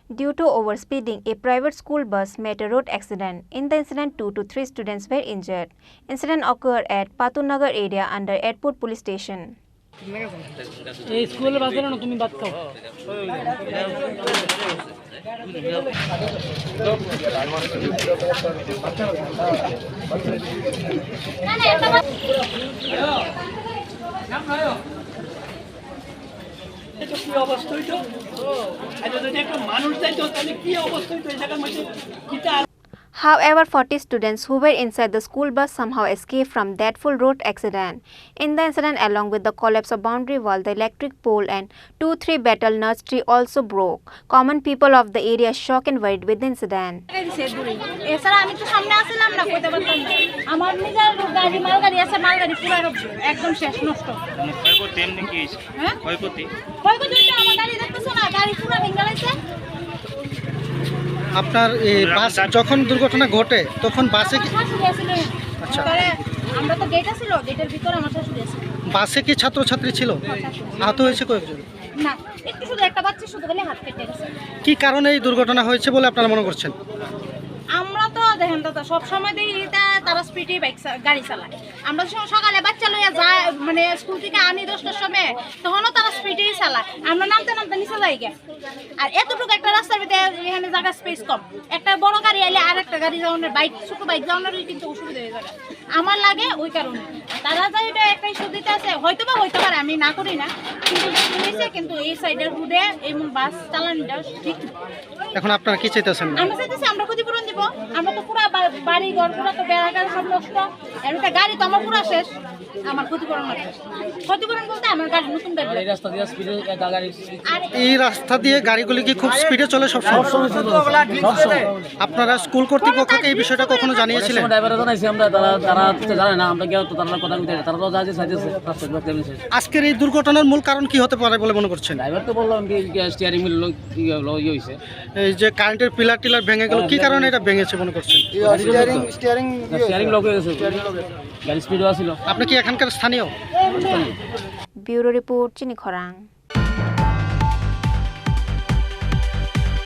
Due to overspeeding, a private school bus met a road accident. In the incident, 2 to 3 students were injured. Incident occurred at Patunagar area under Airport Police Station. However, 40 students who were inside the school bus somehow escaped from that full road accident. In the incident, along with the collapse of boundary wall, the electric pole and 2-3 betel nuts tree also broke. Common people of the area shocked and worried with the incident. আপনার এই বাস যখন দুর্ঘটনা ঘটে তখন বাসে কি আচ্ছা আমরা তো গেট ছিল গেটের ভিতরে আমার শাশুড়ি আছে বাসে কি ছাত্রছাত্রী ছিল আহত হয়েছে কয়েকজন না একটু শুধু একটা বাচ্চা শুধু গেলে হাত কেটে গেছে কি কারণে এই দুর্ঘটনা হয়েছে বলে আপনারা মনে করছেন আমরা তো দেখেন দাদা সব সময় দেখি তারা স্পিডে গাড়ি চালায় আমরা সকালে বাচ্চা লইয়া যায় মানে স্কুল থেকে আনি 10টার সময় তখনও তারা স্পিডেই চালায় আমরা নামতে নামতে নিচে যাই গে আর এতটুকু একটা রাস্তার ভিতরে এখানে জায়গা স্পেস কম একটা বড় গাড়ি আইলে আর একটা গাড়ি যাওয়ানোর বাইক ছোট বাইক যাওয়ানোরই কিন্তু অসুবিধা হয়ে যাবে আমার লাগে ওই কারণে তারা যা এটা একটা ইস্যু দিতে আছে হয়তো পারে আমি না করি না কিন্তু শুনেছে কিন্তু এই সাইডের রুটে এই বাস চালানোটা ঠিক এখন আপনারা কি চাইতেছেন আমরা চাইতেছি আমরা ক্ষতিপূরণ দিব আমরা তো পুরো বাড়ি ঘর পুরো তো বেড়াঘাট সব নষ্ট এমনিতে গাড়ি তো আমার পুরো শেষ আমার ক্ষতিপূরণ বলতে আমার গাড়ি নতুন গাড়ি এই রাস্তা দিয়ে গাড়িগুলি কি খুব স্পিডে চলে সব সময় আপনারা স্কুল কর্তৃপক্ষকে এই বিষয়টা কখনো জানিয়েছিলেন আজকের এই দুর্ঘটনার মূল কারণ কি হতে পারে বলে মনে করছেন এই যে কারেন্টের পিলার টিলার ভেঙে গেল কি কারণে এটা ভেঙেছে মনে করছেন আপনি কি এখানকার স্থানীয় ব্যুরো রিপোর্ট চিনি খরাং।